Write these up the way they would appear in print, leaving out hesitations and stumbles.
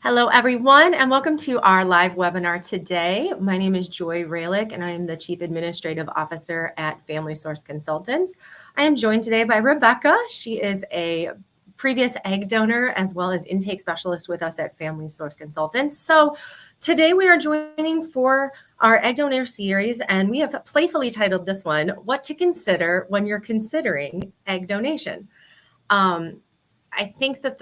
Hello, everyone, and welcome to our live webinar today. My name is Joy Ralick, and I am the Chief Administrative Officer at Family Source Consultants. I am joined today by Rebecca. She is a previous egg donor as well as intake specialist with us at Family Source Consultants. So today we are joining for our egg donor series, and we have playfully titled this one, What to Consider When You're Considering Egg Donation. I think that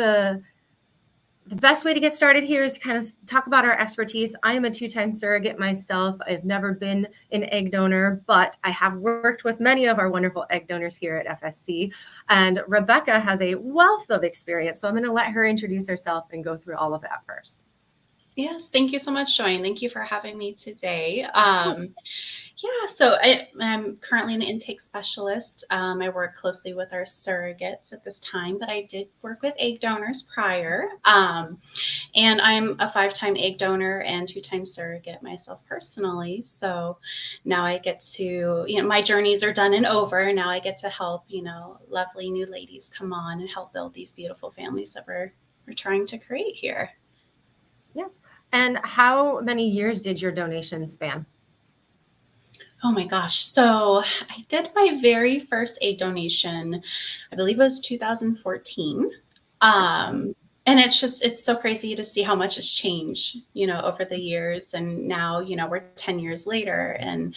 the best way to get started here is to kind of talk about our expertise. I am a two-time surrogate myself. I've never been an egg donor, but I have worked with many of our wonderful egg donors here at FSC. And Rebecca has a wealth of experience. So I'm going to let her introduce herself and go through all of that first. Yes, thank you so much, Joy, and thank you for having me today. So I'm currently an intake specialist. I work closely with our surrogates at this time, but I did work with egg donors prior. And I'm a 5-time egg donor and 2-time surrogate myself personally. So now I get to, my journeys are done and over. Now I get to help, lovely new ladies come on and help build these beautiful families that we're trying to create here. Yeah. And how many years did your donation span? Oh my gosh. So I did my very first egg donation, I believe it was 2014. And it's so crazy to see how much has changed, over the years. And now, we're 10 years later and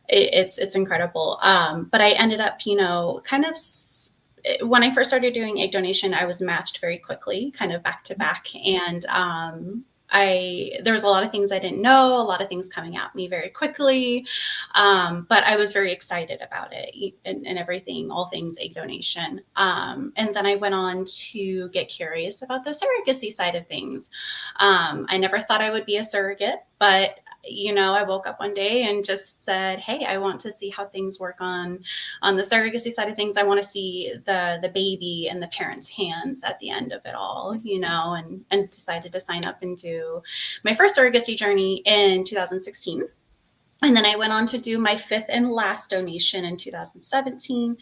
it's incredible. But I ended up, when I first started doing egg donation, I was matched very quickly, kind of back to back. And there was a lot of things I didn't know, a lot of things coming at me very quickly. But I was very excited about it and everything, all things egg donation. And then I went on to get curious about the surrogacy side of things. I never thought I would be a surrogate, but I woke up one day and just said, hey, I want to see how things work on the surrogacy side of things. I want to see the baby in the parents' hands at the end of it all, and decided to sign up and do my first surrogacy journey in 2016. And then I went on to do my 5th and last donation in 2017.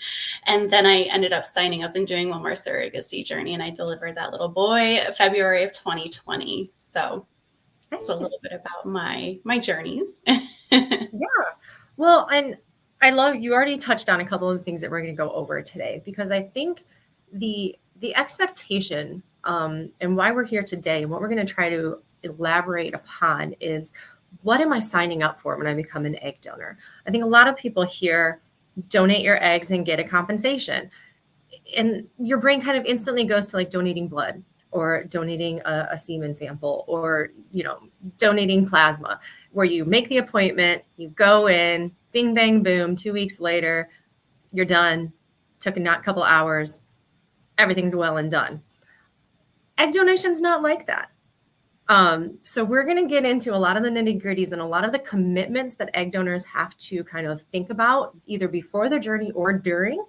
And then I ended up signing up and doing one more surrogacy journey. And I delivered that little boy February of 2020. So that's a little bit about my journeys. Yeah. Well, and I love, you already touched on a couple of the things that we're going to go over today, because I think the expectation and why we're here today and what we're going to try to elaborate upon is, what am I signing up for when I become an egg donor? I think a lot of people here donate your eggs and get a compensation. And your brain kind of instantly goes to like donating blood or donating a semen sample or, donating plasma, where you make the appointment, you go in, bing, bang, boom, 2 weeks later, you're done. Took a couple hours. Everything's well and done. Egg donation's not like that. So we're going to get into a lot of the nitty-gritties and a lot of the commitments that egg donors have to kind of think about either before their journey or during.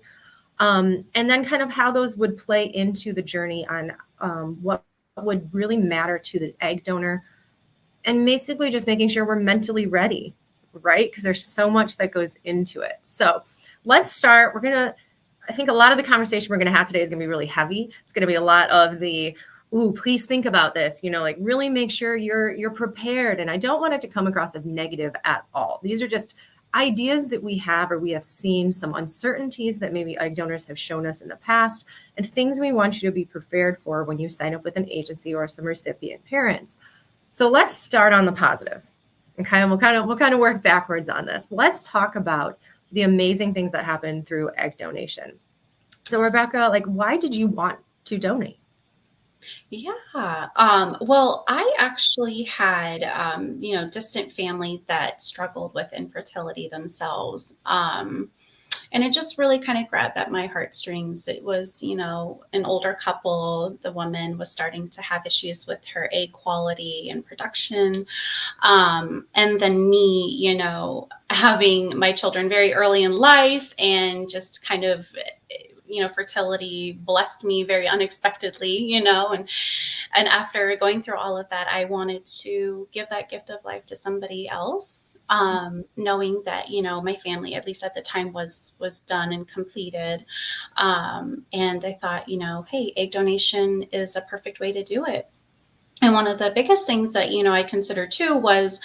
And then kind of how those would play into the journey on what would really matter to the egg donor, and basically just making sure we're mentally ready, right? Because there's so much that goes into it. So let's start. I think a lot of the conversation we're going to have today is going to be really heavy. It's going to be a lot of the, ooh, please think about this, like really make sure you're prepared. And I don't want it to come across as negative at all. These are just ideas that we have, or we have seen some uncertainties that maybe egg donors have shown us in the past, and things we want you to be prepared for when you sign up with an agency or some recipient parents. So let's start on the positives. Okay, we'll kind of work backwards on this. Let's talk about the amazing things that happen through egg donation. So Rebecca, why did you want to donate? Yeah. Well, I actually had, distant family that struggled with infertility themselves. And it just really kind of grabbed at my heartstrings. It was, an older couple. The woman was starting to have issues with her egg quality and production. And then me, having my children very early in life and just kind of, fertility blessed me very unexpectedly, and after going through all of that, I wanted to give that gift of life to somebody else, knowing that, my family, at least at the time, was done and completed. And I thought, hey, egg donation is a perfect way to do it. And one of the biggest things that, I considered too was,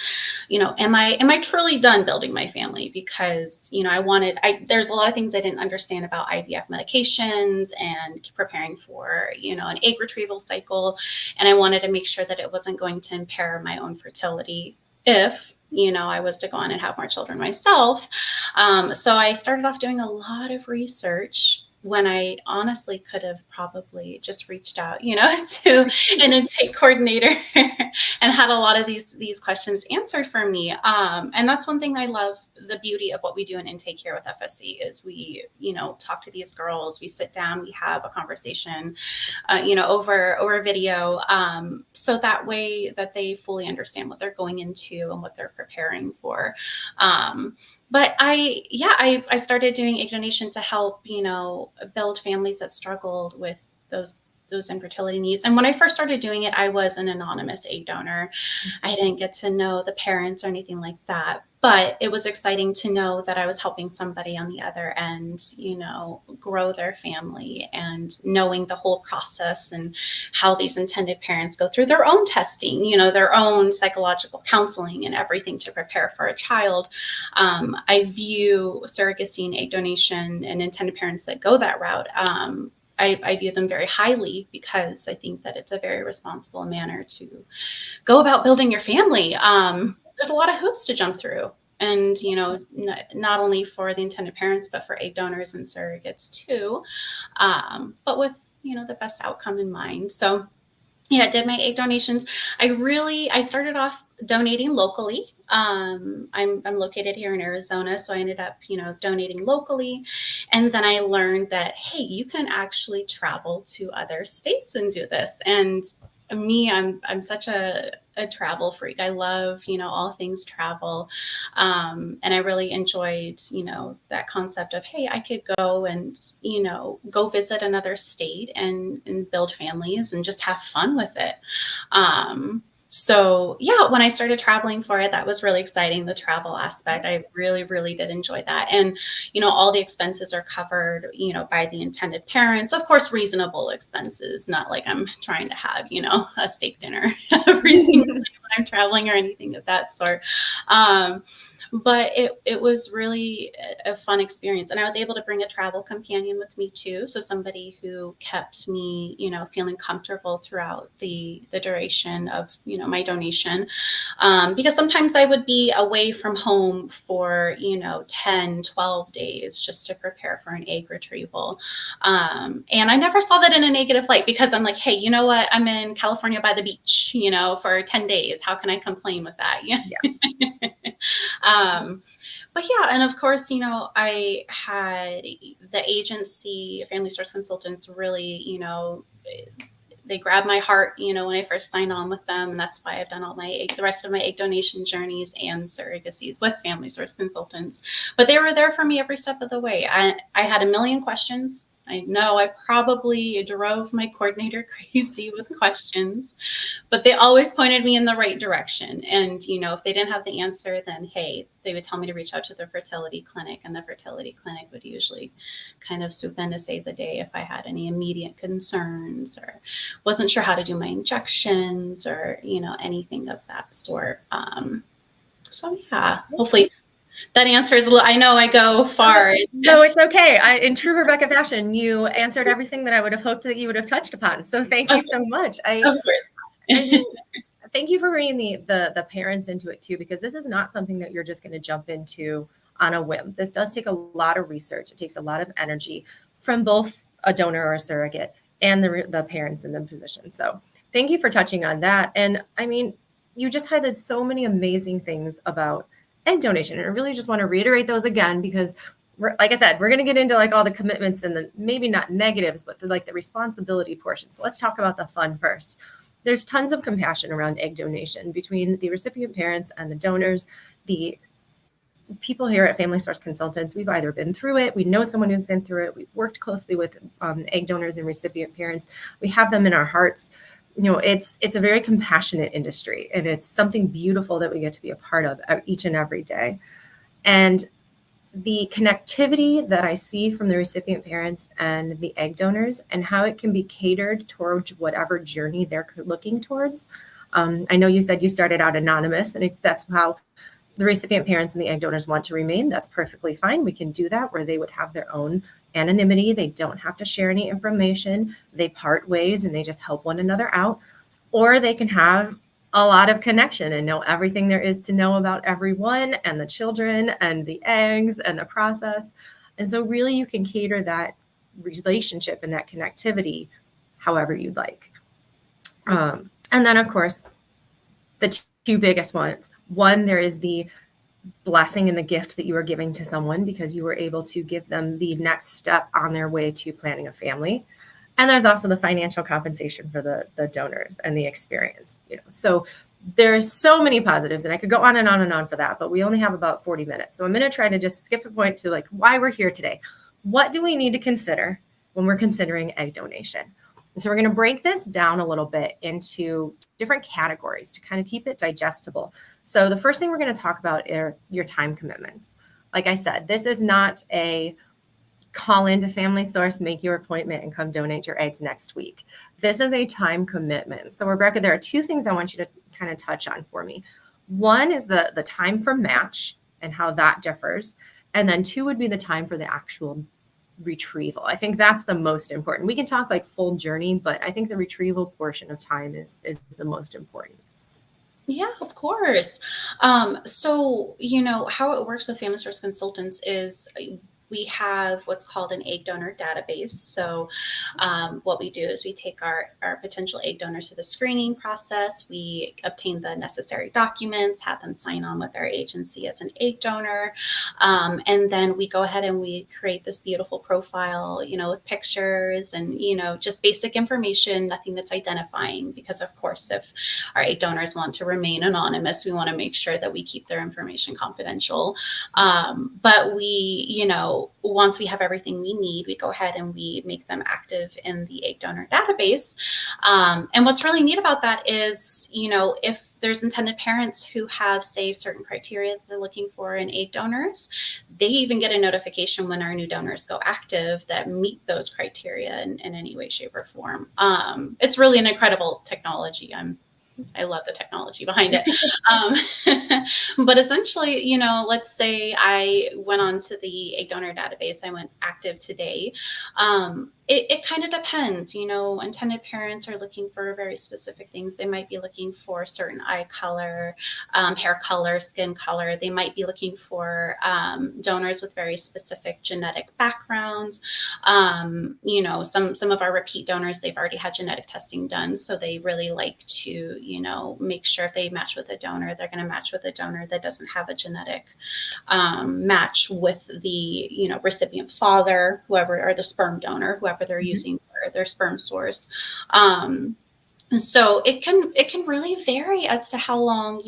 am I truly done building my family? Because, there's a lot of things I didn't understand about IVF medications and preparing for, an egg retrieval cycle. And I wanted to make sure that it wasn't going to impair my own fertility if, I was to go on and have more children myself. So I started off doing a lot of research when I honestly could have probably just reached out, to an intake coordinator and had a lot of these questions answered for me. And that's one thing I love. The beauty of what we do in intake here with FSC is we, talk to these girls, we sit down, we have a conversation, over video. So that way that they fully understand what they're going into and what they're preparing for. But I started doing egg donation to help, build families that struggled with those infertility needs. And when I first started doing it, I was an anonymous egg donor. I didn't get to know the parents or anything like that. But it was exciting to know that I was helping somebody on the other end, grow their family, and knowing the whole process and how these intended parents go through their own testing, their own psychological counseling and everything to prepare for a child. I view surrogacy and egg donation and intended parents that go that route. I view them very highly because I think that it's a very responsible manner to go about building your family. There's a lot of hoops to jump through. And, not only for the intended parents, but for egg donors and surrogates too. But with, the best outcome in mind. So yeah, did my egg donations. I started off donating locally. I'm located here in Arizona, so I ended up, donating locally. And then I learned that, hey, you can actually travel to other states and do this. And me, I'm such a travel freak. I love, all things travel. And I really enjoyed, that concept of, hey, I could go and, go visit another state and build families and just have fun with it. So yeah, when I started traveling for it, that was really exciting. The travel aspect, I really, really did enjoy that. And, all the expenses are covered, by the intended parents, of course, reasonable expenses, not like I'm trying to have, a steak dinner every single time when I'm traveling or anything of that sort. But it was really a fun experience. And I was able to bring a travel companion with me too. So somebody who kept me, feeling comfortable throughout the duration of, my donation. Because sometimes I would be away from home for, 10, 12 days just to prepare for an egg retrieval. And I never saw that in a negative light because I'm like, hey, you know what? I'm in California by the beach, for 10 days. How can I complain with that? Yeah. But yeah, and of course, I had the agency, Family Source Consultants, really, they grabbed my heart, when I first signed on with them. And that's why I've done the rest of my egg donation journeys and surrogacies with Family Source Consultants. But they were there for me every step of the way. I had a million questions. I know I probably drove my coordinator crazy with questions, but they always pointed me in the right direction. And, if they didn't have the answer, then, hey, they would tell me to reach out to the fertility clinic, and the fertility clinic would usually kind of swoop in to save the day if I had any immediate concerns or wasn't sure how to do my injections or, anything of that sort. So yeah, hopefully that answers a little. I know I go far. No, it's okay. In true Rebecca fashion, you answered everything that I would have hoped that you would have touched upon. So thank you so much. Of course. Thank you for bringing the parents into it too, because this is not something that you're just going to jump into on a whim. This does take a lot of research. It takes a lot of energy from both a donor or a surrogate and the parents in the position. So thank you for touching on that. And I mean, you just highlighted so many amazing things about egg donation. And I really just want to reiterate those again, because like I said, we're going to get into like all the commitments and the maybe not negatives, but the responsibility portion. So let's talk about the fun first. There's tons of compassion around egg donation between the recipient parents and the donors. The people here at Family Source Consultants, we've either been through it, we know someone who's been through it, we've worked closely with egg donors and recipient parents. We have them in our hearts. It's a very compassionate industry, and it's something beautiful that we get to be a part of each and every day. And the connectivity that I see from the recipient parents and the egg donors and how it can be catered towards whatever journey they're looking towards. I know you said you started out anonymous, and if that's how the recipient parents and the egg donors want to remain, that's perfectly fine. We can do that where they would have their own anonymity. They don't have to share any information. They part ways and they just help one another out. Or they can have a lot of connection and know everything there is to know about everyone and the children and the eggs and the process. And so really you can cater that relationship and that connectivity however you'd like. And then of course, the two biggest ones. One, there is the blessing and the gift that you are giving to someone because you were able to give them the next step on their way to planning a family. And there's also the financial compensation for the donors and the experience. So there's so many positives, and I could go on and on and on for that, but we only have about 40 minutes. So I'm going to try to just skip a point to like why we're here today. What do we need to consider when we're considering egg donation? And so we're going to break this down a little bit into different categories to kind of keep it digestible. So the first thing we're going to talk about are your time commitments. Like I said, this is not a call into Family Source, make your appointment, and come donate your eggs next week. This is a time commitment. So Rebecca, there are two things I want you to kind of touch on for me. One is the time for match and how that differs. And then two would be the time for the actual retrieval. I think that's the most important. We can talk like full journey, but I think the retrieval portion of time is the most important. Yeah, of course. So, how it works with Family Source Consultants is we have what's called an egg donor database. So what we do is we take our potential egg donors through the screening process. We obtain the necessary documents, have them sign on with our agency as an egg donor. And then we go ahead and we create this beautiful profile, with pictures and, just basic information, nothing that's identifying, because of course, if our egg donors want to remain anonymous, we want to make sure that we keep their information confidential. But we, once we have everything we need, we go ahead and we make them active in the egg donor database. And what's really neat about that is, if there's intended parents who have saved certain criteria that they're looking for in egg donors, they even get a notification when our new donors go active that meet those criteria in any way, shape, or form. It's really an incredible technology. I love the technology behind it. But essentially, let's say I went onto the egg donor database, I went active today. It kind of depends, intended parents are looking for very specific things. They might be looking for certain eye color, hair color, skin color. They might be looking for donors with very specific genetic backgrounds. Some of our repeat donors, they've already had genetic testing done. So they really like to, make sure if they match with a donor, they're going to match with a donor that doesn't have a genetic match with the, recipient father, whoever, or the sperm donor, whoever they're using for their sperm source. So it can really vary as to how long,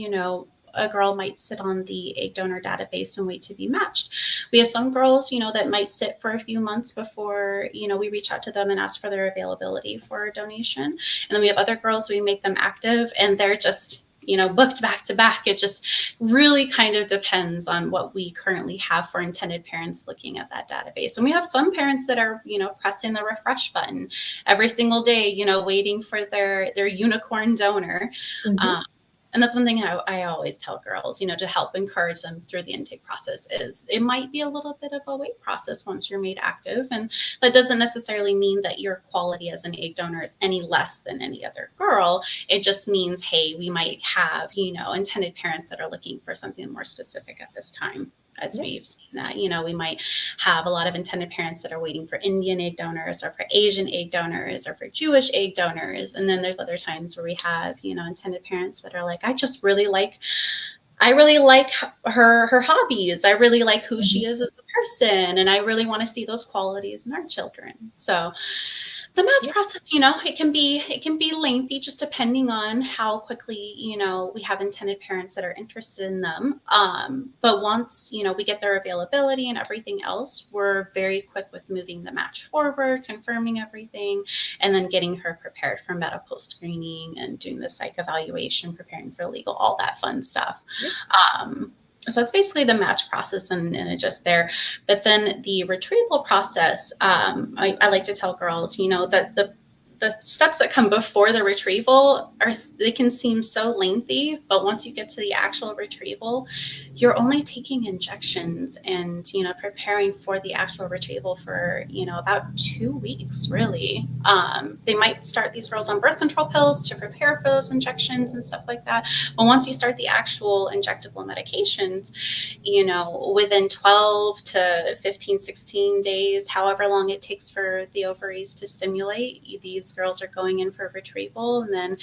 a girl might sit on the egg donor database and wait to be matched. We have some girls, that might sit for a few months before, we reach out to them and ask for their availability for a donation. And then we have other girls, we make them active and they're just, booked back to back. It just really kind of depends on what we currently have for intended parents looking at that database. And we have some parents that are, pressing the refresh button every single day, waiting for their unicorn donor. And that's one thing I always tell girls, to help encourage them through the intake process is it might be a little bit of a wait process once you're made active. And that doesn't necessarily mean that your quality as an egg donor is any less than any other girl. It just means, hey, we might have, intended parents that are looking for something more specific at this time. As we've seen that, we might have a lot of intended parents that are waiting for Indian egg donors or for Asian egg donors or for Jewish egg donors. And then there's other times where we have, intended parents that are like, I really like her hobbies. I really like who she is as a person. And I really want to see those qualities in our children. So the match process, it can be lengthy just depending on how quickly, we have intended parents that are interested in them. But once, we get their availability and everything else, we're very quick with moving the match forward, confirming everything, and then getting her prepared for medical screening and doing the psych evaluation, preparing for legal, all that fun stuff. So that's basically the match process and it just there. But then the retrieval process, I like to tell girls, that the steps that come before the retrieval they can seem so lengthy, but once you get to the actual retrieval, you're only taking injections and preparing for the actual retrieval for about 2 weeks really. They might start these girls on birth control pills to prepare for those injections and stuff like that, but once you start the actual injectable medications, within 12 to 15, 16 days, however long it takes for the ovaries to stimulate, these girls are going in for retrieval and then,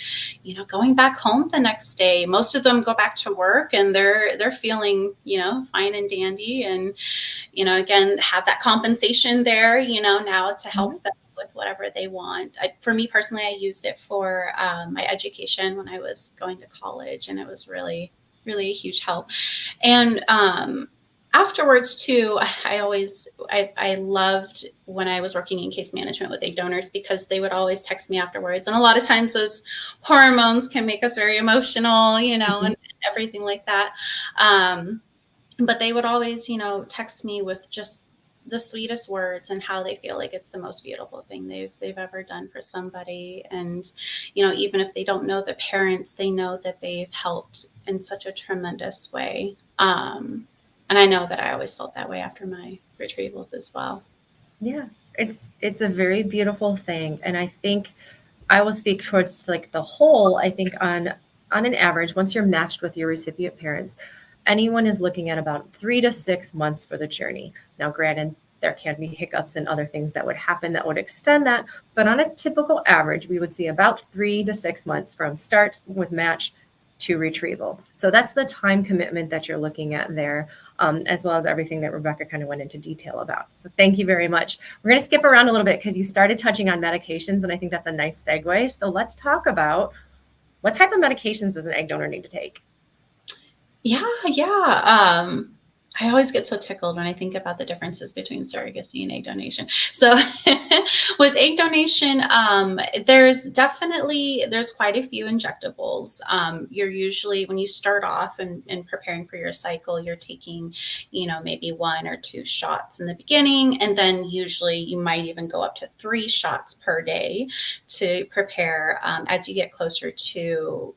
going back home the next day. Most of them go back to work and they're feeling, fine and dandy and, again, have that compensation there, now to help them with whatever they want. For me personally, I used it for my education when I was going to college, and it was really, really a huge help. And afterwards too, I loved when I was working in case management with egg donors, because they would always text me afterwards. And a lot of times those hormones can make us very emotional, and everything like that. But they would always, text me with just the sweetest words and how they feel like it's the most beautiful thing they've ever done for somebody. And, even if they don't know the parents, they know that they've helped in such a tremendous way. And I know that I always felt that way after my retrievals as well. Yeah, it's a very beautiful thing. And I think I will speak towards like the whole. I think on an average, once you're matched with your recipient parents, anyone is looking at about 3 to 6 months for the journey. Now, granted, there can be hiccups and other things that would happen that would extend that, but on a typical average, we would see about 3 to 6 months from start with match to retrieval. So that's the time commitment that you're looking at there, as well as everything that Rebecca kind of went into detail about. So thank you very much. We're going to skip around a little bit because you started touching on medications, and I think that's a nice segue. So let's talk about what type of medications does an egg donor need to take? Yeah. I always get so tickled when I think about the differences between surrogacy and egg donation. So with egg donation, there's quite a few injectables. You're usually, when you start off and preparing for your cycle, you're taking, maybe 1 or 2 shots in the beginning. And then usually you might even go up to 3 shots per day to prepare as you get closer to,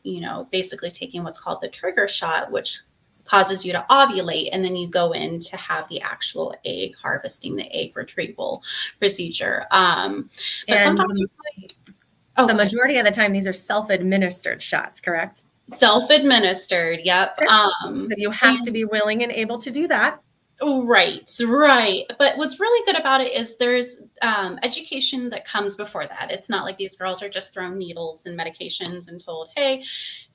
basically taking what's called the trigger shot, which causes you to ovulate, and then you go in to have the actual egg harvesting, the egg retrieval procedure. But sometimes the majority of the time, these are self-administered shots, correct? Self-administered, yep. So you have to be willing and able to do that. Right. But what's really good about it is there's education that comes before that. It's not like these girls are just thrown needles and medications and told, hey,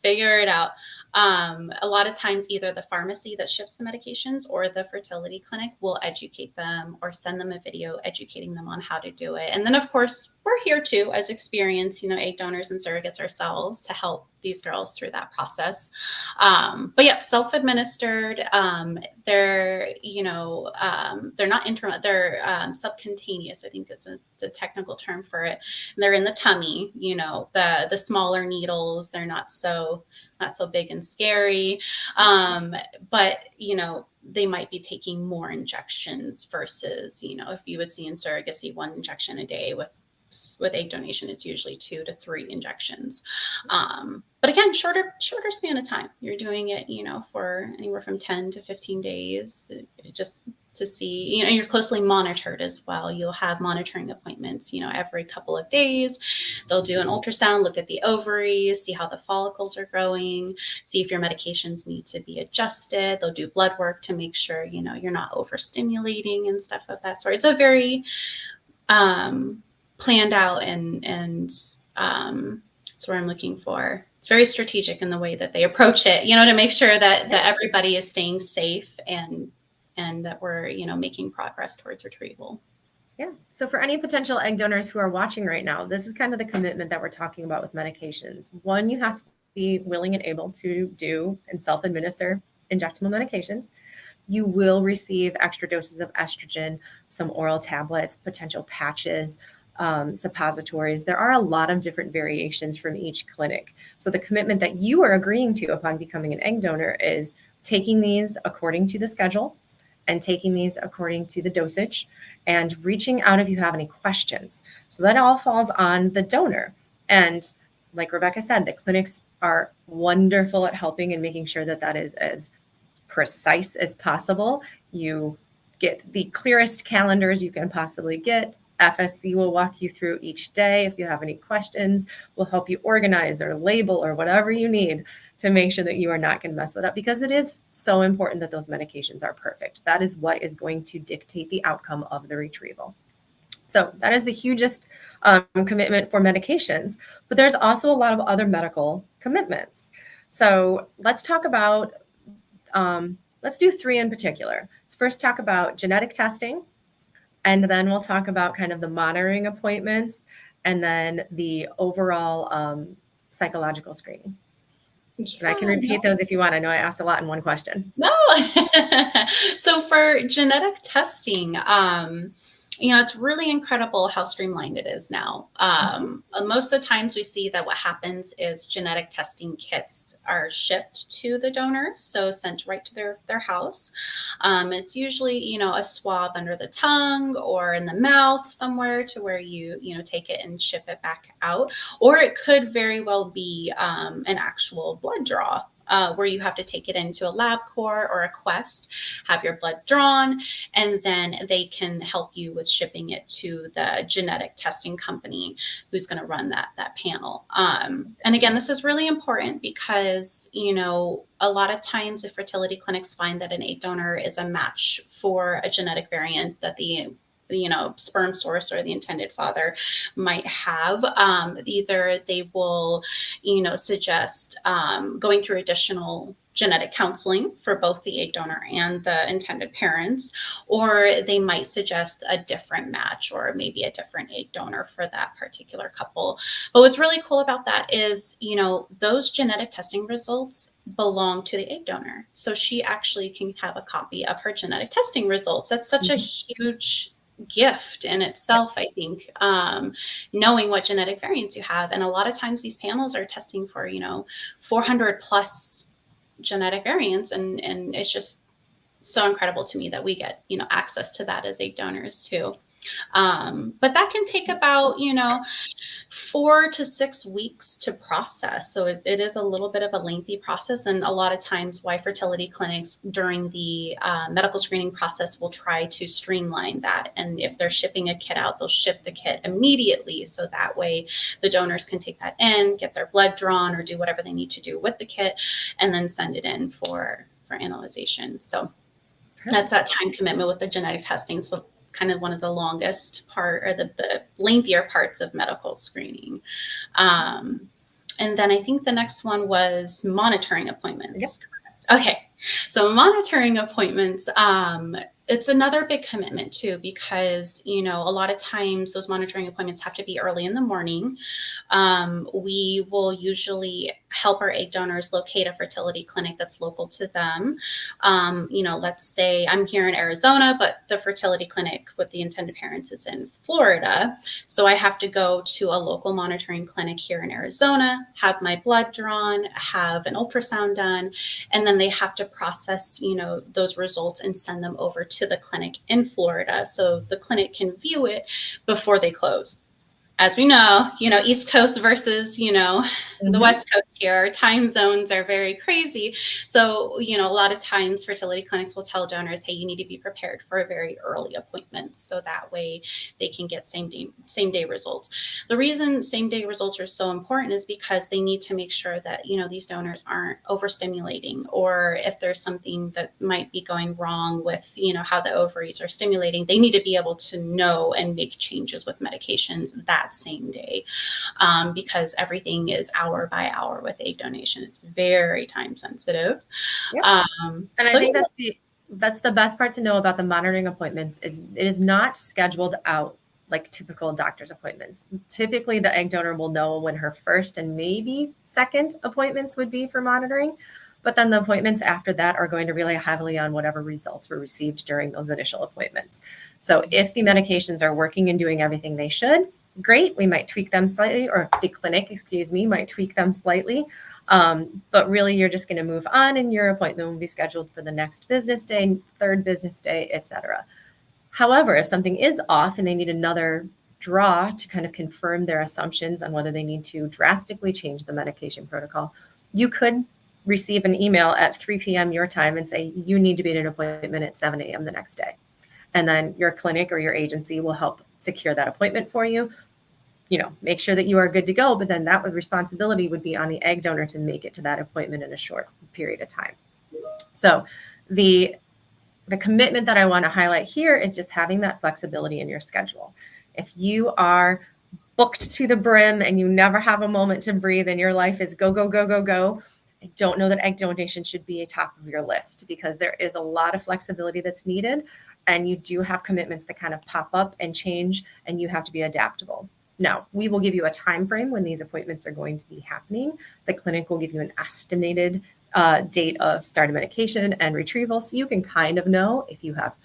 figure it out. A lot of times either the pharmacy that ships the medications or the fertility clinic will educate them or send them a video educating them on how to do it. And then of course, we're here too as experienced, egg donors and surrogates ourselves to help these girls through that process. But yeah, self-administered. They're not they're subcutaneous, I think is the technical term for it. And they're in the tummy. The smaller needles. They're not so big and scary. But they might be taking more injections versus if you would see in surrogacy 1 injection a day. With egg donation, it's usually 2 to 3 injections. But again, shorter span of time. You're doing it, for anywhere from 10 to 15 days, just to see, you're closely monitored as well. You'll have monitoring appointments, every couple of days. They'll do an ultrasound, look at the ovaries, see how the follicles are growing, see if your medications need to be adjusted. They'll do blood work to make sure, you're not overstimulating and stuff of that sort. It's a very, planned out and that's what I'm looking for. It's very strategic in the way that they approach it, to make sure that everybody is staying safe and that we're, making progress towards retrieval. Yeah. So for any potential egg donors who are watching right now, this is kind of the commitment that we're talking about with medications. 1, you have to be willing and able to do and self-administer injectable medications. You will receive extra doses of estrogen, some oral tablets, potential patches, suppositories. There are a lot of different variations from each clinic. So the commitment that you are agreeing to upon becoming an egg donor is taking these according to the schedule and taking these according to the dosage and reaching out if you have any questions. So that all falls on the donor. And like Rebecca said, the clinics are wonderful at helping and making sure that that is as precise as possible. You get the clearest calendars you can possibly get. FSC will walk you through each day. If you have any questions, we'll help you organize or label or whatever you need to make sure that you are not going to mess it up, because it is so important that those medications are perfect. That is what is going to dictate the outcome of the retrieval. So that is the hugest commitment for medications, but there's also a lot of other medical commitments. So let's talk about, let's do 3 in particular. Let's first talk about genetic testing, and then we'll talk about kind of the monitoring appointments, and then the overall psychological screening. Yeah, and I can repeat those if you want. I know I asked a lot in one question. No. So for genetic testing, it's really incredible how streamlined it is now. Most of the times we see that what happens is genetic testing kits are shipped to the donors, so sent right to their house. It's usually, a swab under the tongue or in the mouth somewhere to where you take it and ship it back out. Or it could very well be an actual blood draw. Where you have to take it into a LabCorp or a Quest, have your blood drawn, and then they can help you with shipping it to the genetic testing company who's going to run that panel. And again, this is really important because, a lot of times if fertility clinics find that an egg donor is a match for a genetic variant that the sperm source or the intended father might have, either they will, suggest going through additional genetic counseling for both the egg donor and the intended parents, or they might suggest a different match or maybe a different egg donor for that particular couple. But what's really cool about that is, those genetic testing results belong to the egg donor. So she actually can have a copy of her genetic testing results. That's such a huge gift in itself, I think, knowing what genetic variants you have. And a lot of times these panels are testing for, 400 plus genetic variants. And it's just so incredible to me that we get, access to that as egg donors too. But that can take about, 4 to 6 weeks to process. So it is a little bit of a lengthy process. And a lot of times why fertility clinics during the medical screening process will try to streamline that. And if they're shipping a kit out, they'll ship the kit immediately. So that way the donors can take that in, get their blood drawn, or do whatever they need to do with the kit, and then send it in for analyzation. So that's that time commitment with the genetic testing. So kind of one of the longest part, or the lengthier parts of medical screening. And then I think the next one was monitoring appointments. Yep. Okay. So monitoring appointments, it's another big commitment too, because, a lot of times those monitoring appointments have to be early in the morning. We will usually help our egg donors locate a fertility clinic that's local to them. Let's say I'm here in Arizona, but the fertility clinic with the intended parents is in Florida. So I have to go to a local monitoring clinic here in Arizona, have my blood drawn, have an ultrasound done, and then they have to process, those results and send them over to the clinic in Florida so the clinic can view it before they close. As we know, East Coast versus, the West Coast here, our time zones are very crazy. So, a lot of times fertility clinics will tell donors, hey, you need to be prepared for a very early appointment. So that way they can get same day results. The reason same day results are so important is because they need to make sure that, these donors aren't overstimulating, or if there's something that might be going wrong with, how the ovaries are stimulating, they need to be able to know and make changes with medications that same day, because everything is hour by hour with egg donation. It's very time sensitive. Yep. And I think that's the best part to know about the monitoring appointments is it is not scheduled out like typical doctor's appointments. Typically the egg donor will know when her first and maybe second appointments would be for monitoring. But then the appointments after that are going to rely heavily on whatever results were received during those initial appointments. So if the medications are working and doing everything they should, great. We might tweak them slightly, or the clinic, excuse me, might tweak them slightly. But really, you're just going to move on, and your appointment will be scheduled for the next business day, third business day, etc. However, if something is off and they need another draw to kind of confirm their assumptions on whether they need to drastically change the medication protocol, you could receive an email at 3 p.m. your time and say, you need to be at an appointment at 7 a.m. the next day. And then your clinic or your agency will help secure that appointment for you. Make sure that you are good to go, but then that responsibility would be on the egg donor to make it to that appointment in a short period of time. So the commitment that I want to highlight here is just having that flexibility in your schedule. If you are booked to the brim and you never have a moment to breathe and your life is go, go, go, go, go, I don't know that egg donation should be a top of your list, because there is a lot of flexibility that's needed, and you do have commitments that kind of pop up and change, and you have to be adaptable. Now, we will give you a time frame when these appointments are going to be happening. The clinic will give you an estimated date of start of medication and retrieval, so you can kind of know if you have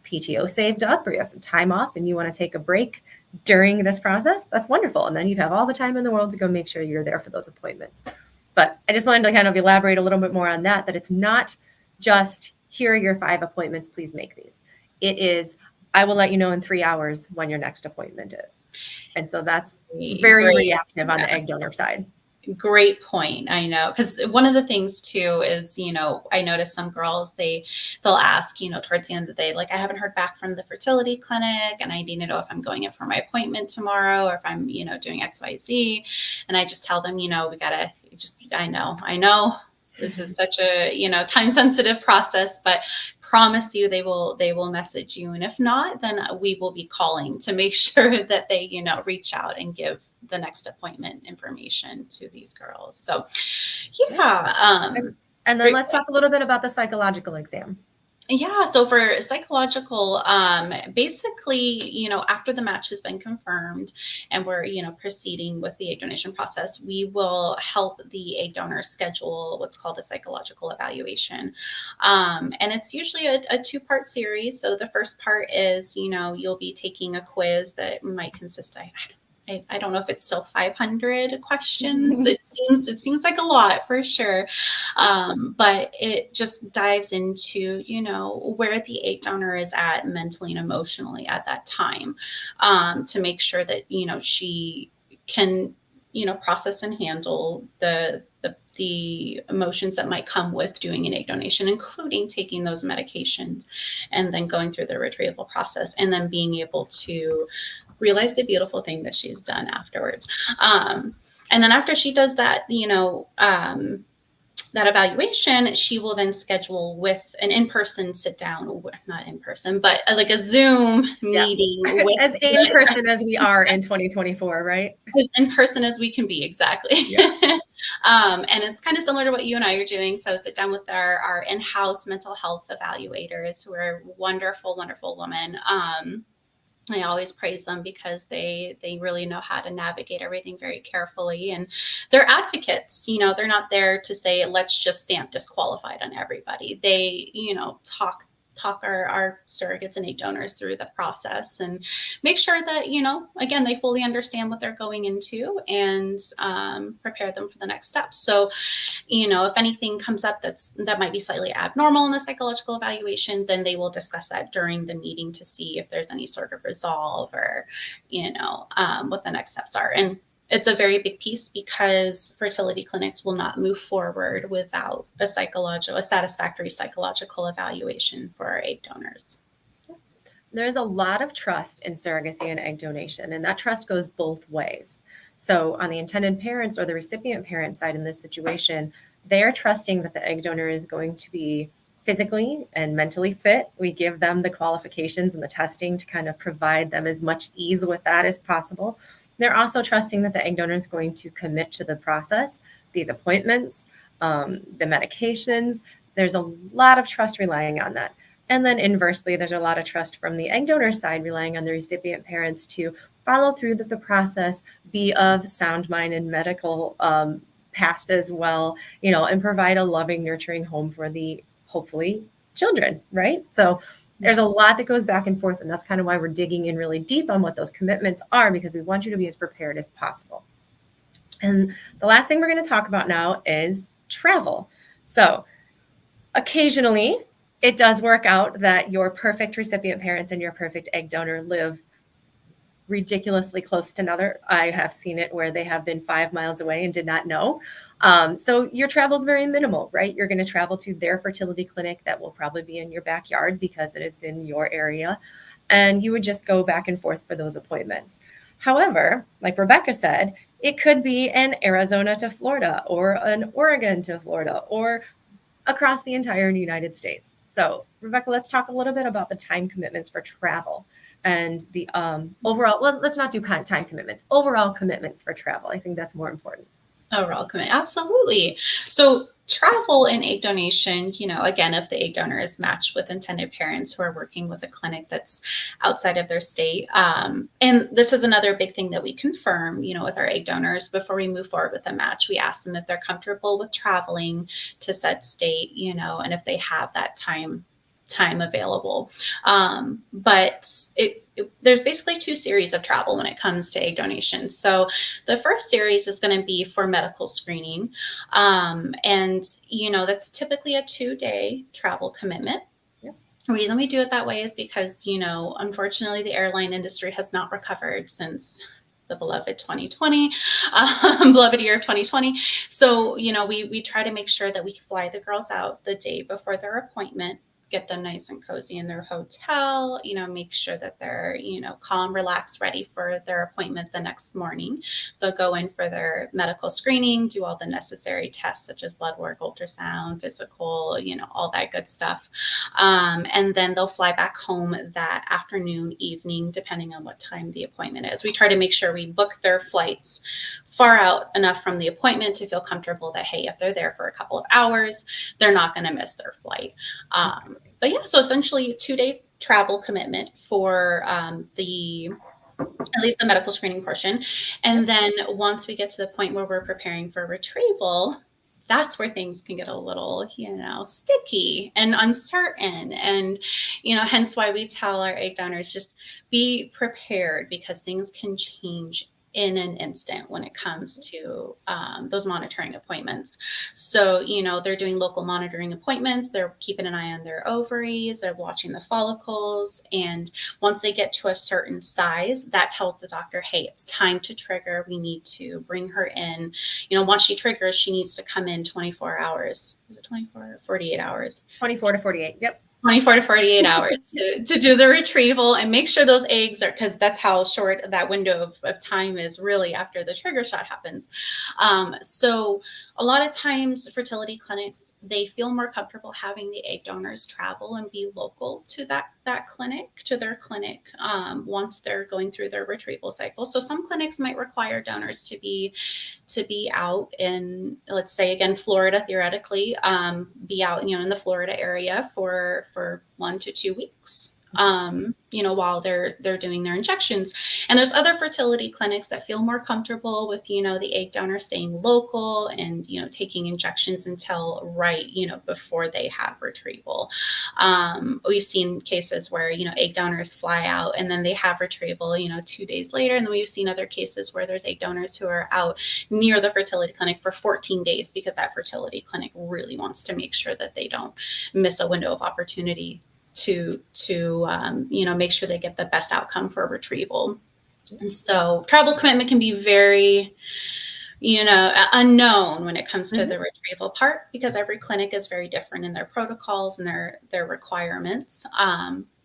PTO saved up or you have some time off and you want to take a break during this process. That's wonderful. And then you'd have all the time in the world to go make sure you're there for those appointments. But I just wanted to kind of elaborate a little bit more on that it's not just, here are your 5 appointments, please make these. It is, I will let you know in 3 hours when your next appointment is. And so that's very reactive on the egg donor side. Great point. I know, because one of the things too is, I notice some girls, they'll ask, towards the end of the day, like, I haven't heard back from the fertility clinic and I need to know if I'm going in for my appointment tomorrow or if I'm, doing XYZ. And I just tell them, we gotta I know this is such a, time sensitive process, but promise you they will message you. And if not, then we will be calling to make sure that they, reach out and give the next appointment information to these girls. So yeah. And then let's talk a little bit about the psychological exam. Yeah. So for psychological, basically, after the match has been confirmed and we're, proceeding with the egg donation process, we will help the egg donor schedule what's called a psychological evaluation. And it's usually a 2-part series. So the first part is, you'll be taking a quiz that might consist of, I don't know if it's still 500 questions. It seems like a lot for sure. But it just dives into, where the egg donor is at mentally and emotionally at that time, to make sure that, she can, process and handle the emotions that might come with doing an egg donation, including taking those medications and then going through the retrieval process and then being able to realize the beautiful thing that she's done afterwards. And then after she does that, that evaluation, she will then schedule with an in-person sit down, not in person, but like a Zoom meeting. With as in person as we are in 2024, right? As in person as we can be, exactly. Yeah. And it's kind of similar to what you and I are doing. So sit down with our in-house mental health evaluators, who are wonderful, wonderful women. I always praise them because they really know how to navigate everything very carefully, and they're advocates. They're not there to say, let's just stamp disqualified on everybody. They, talk our surrogates and egg donors through the process and make sure that, again, they fully understand what they're going into and prepare them for the next steps. So, if anything comes up that might be slightly abnormal in the psychological evaluation, then they will discuss that during the meeting to see if there's any sort of resolve or, what the next steps are. And it's a very big piece because fertility clinics will not move forward without a satisfactory psychological evaluation for our egg donors. There's a lot of trust in surrogacy and egg donation, and that trust goes both ways. So on the intended parents or the recipient parent side in this situation, they're trusting that the egg donor is going to be physically and mentally fit. We give them the qualifications and the testing to kind of provide them as much ease with that as possible. They're also trusting that the egg donor is going to commit to the process, these appointments, the medications. There's a lot of trust relying on that. And then inversely, there's a lot of trust from the egg donor side relying on the recipient parents to follow through the process, be of sound mind and medical past as well, and provide a loving, nurturing home for the, hopefully, children, right? So There's a lot that goes back and forth, and that's kind of why we're digging in really deep on what those commitments are, because we want you to be as prepared as possible. And the last thing we're going to talk about now is travel. So occasionally it does work out that your perfect recipient parents and your perfect egg donor live ridiculously close to another. I have seen it where they have been 5 miles away and did not know. So your travel is very minimal, right? You're going to travel to their fertility clinic that will probably be in your backyard because it is in your area. And you would just go back and forth for those appointments. However, like Rebecca said, it could be an Arizona to Florida or an Oregon to Florida or across the entire United States. So, Rebecca, let's talk a little bit about the time commitments for travel and the overall. Well, let's not do time commitments. Overall commitments for travel. I think that's more important. Overall commitment, absolutely. So travel and egg donation, again, if the egg donor is matched with intended parents who are working with a clinic that's outside of their state. And this is another big thing that we confirm, with our egg donors before we move forward with a match. We ask them if they're comfortable with traveling to said state, and if they have that time available. But there's basically 2 series of travel when it comes to egg donation. So the first series is going to be for medical screening. And, that's typically a 2-day travel commitment. Yep. The reason we do it that way is because, unfortunately, the airline industry has not recovered since the beloved 2020, beloved year of 2020. So, we try to make sure that we fly the girls out the day before their appointment, get them nice and cozy in their hotel, make sure that they're, calm, relaxed, ready for their appointment the next morning. They'll go in for their medical screening, do all the necessary tests such as blood work, ultrasound, physical, all that good stuff. And then they'll fly back home that afternoon, evening, depending on what time the appointment is. We try to make sure we book their flights far out enough from the appointment to feel comfortable that, hey, if they're there for a couple of hours, they're not going to miss their flight. But yeah, so essentially a 2-day travel commitment for at least the medical screening portion. And then once we get to the point where we're preparing for retrieval, that's where things can get a little, sticky and uncertain. And, hence why we tell our egg donors, just be prepared because things can change in an instant when it comes to those monitoring appointments. So, they're doing local monitoring appointments. They're keeping an eye on their ovaries. They're watching the follicles. And once they get to a certain size, that tells the doctor, hey, it's time to trigger. We need to bring her in. Once she triggers, she needs to come in 24 hours. Is it 24 or 48 hours? 24 to 48. Yep. 24 to 48 hours to do the retrieval and make sure those eggs are, because that's how short that window of time is really after the trigger shot happens. So a lot of times fertility clinics, they feel more comfortable having the egg donors travel and be local to that clinic, to their clinic, once they're going through their retrieval cycle. So some clinics might require donors to be out in, let's say again, Florida, theoretically, be out, in the Florida area for 1 to 2 weeks, while they're doing their injections. And there's other fertility clinics that feel more comfortable with, the egg donor staying local and, taking injections until right, before they have retrieval. We've seen cases where, egg donors fly out and then they have retrieval, 2 days later. And then we've seen other cases where there's egg donors who are out near the fertility clinic for 14 days because that fertility clinic really wants to make sure that they don't miss a window of opportunity to make sure they get the best outcome for retrieval. And so travel commitment can be very, unknown when it comes to the retrieval part because every clinic is very different in their protocols and their requirements.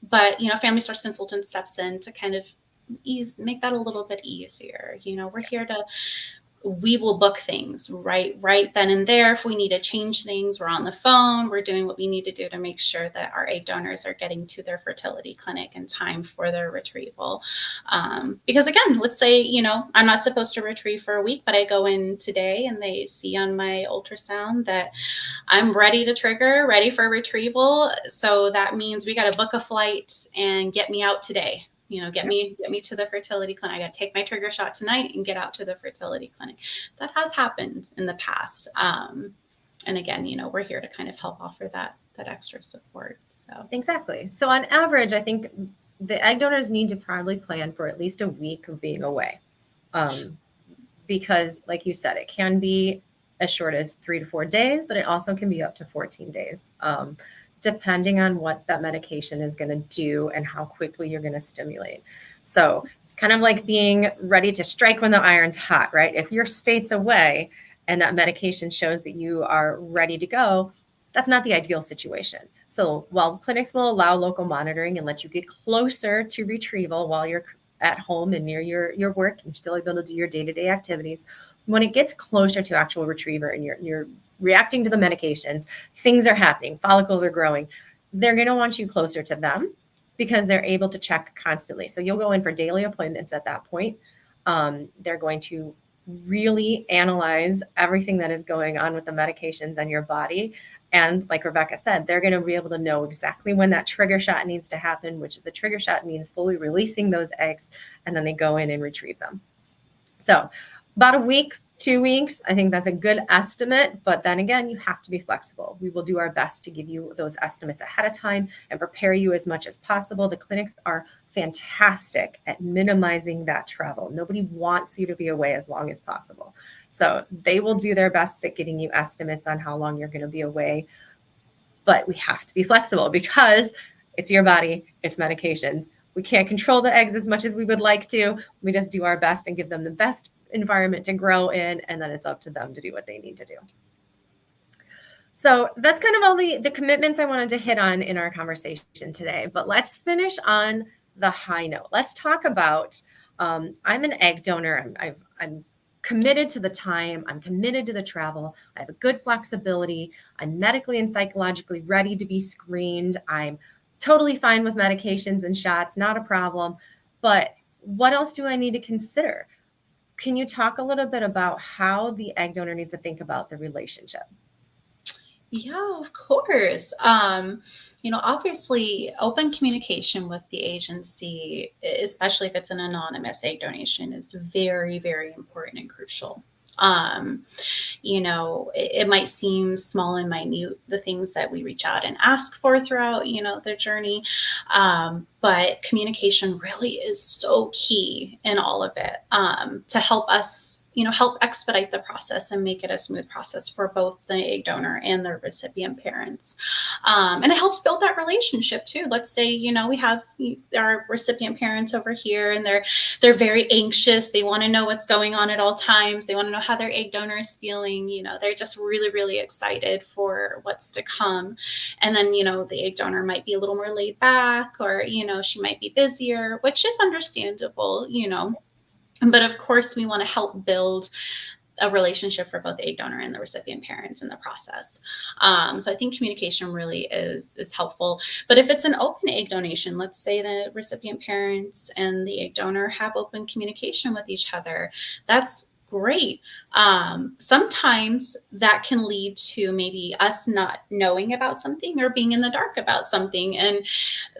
But, Family Source Consultant steps in to kind of make that a little bit easier. We're here to, we will book things right then and there. If we need to change things, we're on the phone. We're doing what we need to do to make sure that our egg donors are getting to their fertility clinic in time for their retrieval. Because again, let's say, I'm not supposed to retrieve for a week, but I go in today and they see on my ultrasound that I'm ready to trigger, ready for retrieval. So that means we got to book a flight and get me out today. Get me to the fertility clinic. I got to take my trigger shot tonight and get out to the fertility clinic. That has happened in the past. And again, we're here to kind of help offer that extra support. So Exactly. So on average, I think the egg donors need to probably plan for at least a week of being away. Because like you said, it can be as short as 3 to 4 days, but it also can be up to 14 days, depending on what that medication is going to do and how quickly you're going to stimulate. So it's kind of like being ready to strike when the iron's hot, right? If your state's away and that medication shows that you are ready to go, that's not the ideal situation. So while clinics will allow local monitoring and let you get closer to retrieval while you're at home and near your work, you're still able to do your day-to-day activities. When it gets closer to actual retriever and you're reacting to the medications, things are happening, follicles are growing. They're going to want you closer to them because they're able to check constantly. So you'll go in for daily appointments at that point. They're going to really analyze everything that is going on with the medications in your body. And like Rebecca said, they're going to be able to know exactly when that trigger shot needs to happen, which is the trigger shot means fully releasing those eggs, and then they go in and retrieve them. So about a week, 2 weeks, I think that's a good estimate. But then again, you have to be flexible. We will do our best to give you those estimates ahead of time and prepare you as much as possible. The clinics are fantastic at minimizing that travel. Nobody wants you to be away as long as possible. So they will do their best at getting you estimates on how long you're going to be away. But we have to be flexible because it's your body, it's medications. We can't control the eggs as much as we would like to. We just do our best and give them the best environment to grow in, and then it's up to them to do what they need to do. So that's kind of all the commitments I wanted to hit on in our conversation today. But let's finish on the high note. Let's talk about, I'm an egg donor. I'm committed to the time. I'm committed to the travel. I have a good flexibility. I'm medically and psychologically ready to be screened. I'm totally fine with medications and shots, not a problem. But what else do I need to consider? Can you talk a little bit about how the egg donor needs to think about the relationship? yeah, of course. Obviously, open communication with the agency, especially if it's an anonymous egg donation, is very, very important and crucial. Um, it might seem small and minute, the things that we reach out and ask for throughout, their journey. But communication really is so key in all of it, to help us, help expedite the process and make it a smooth process for both the egg donor and the recipient parents. And it helps build that relationship too. Let's say, we have our recipient parents over here and they're very anxious. They want to know what's going on at all times. They want to know how their egg donor is feeling. They're just really, really excited for what's to come. And then, the egg donor might be a little more laid back, or, she might be busier, which is understandable, But of course, we want to help build a relationship for both the egg donor and the recipient parents in the process. So I think communication really is helpful. But if it's an open egg donation, let's say the recipient parents and the egg donor have open communication with each other, that's great. Sometimes that can lead to maybe us not knowing about something or being in the dark about something. And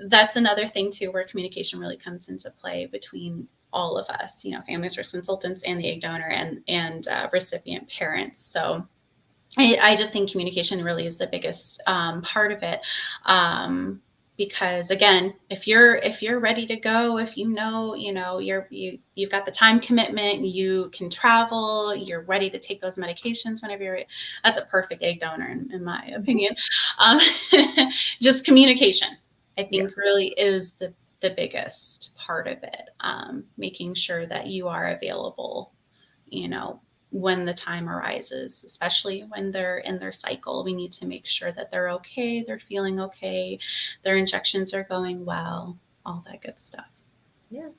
that's another thing too, where communication really comes into play between all of us, families risk consultants and the egg donor and recipient parents. So I just think communication really is the biggest part of it. Because again, if you're ready to go, if you've got the time commitment, you can travel, you're ready to take those medications whenever that's a perfect egg donor in my opinion. Just communication, I think, really is the biggest part of it. Making sure that you are available, when the time arises, especially when they're in their cycle. We need to make sure that they're okay, they're feeling okay, their injections are going well, all that good stuff. Yeah.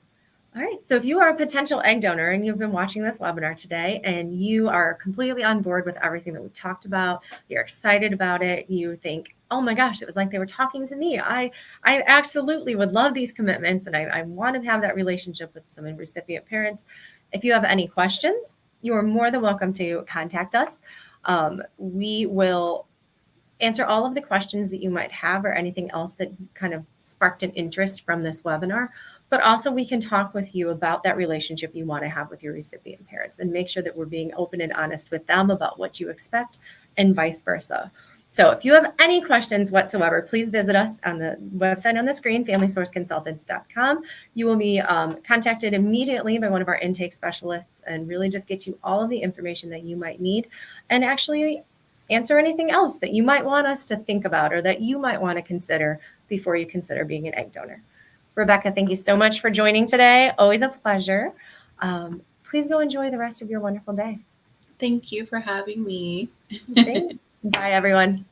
All right. So if you are a potential egg donor and you've been watching this webinar today and you are completely on board with everything that we talked about, you're excited about it, you think, oh my gosh, it was like they were talking to me. I absolutely would love these commitments and I want to have that relationship with some recipient parents. If you have any questions, you are more than welcome to contact us. We will answer all of the questions that you might have or anything else that kind of sparked an interest from this webinar. But also we can talk with you about that relationship you want to have with your recipient parents and make sure that we're being open and honest with them about what you expect and vice versa. So if you have any questions whatsoever, please visit us on the website on the screen, FamilySourceConsultants.com. You will be contacted immediately by one of our intake specialists and really just get you all of the information that you might need and actually answer anything else that you might want us to think about or that you might want to consider before you consider being an egg donor. Rebecca, thank you so much for joining today. Always a pleasure. Please go enjoy the rest of your wonderful day. Thank you for having me. Thanks. Bye, everyone.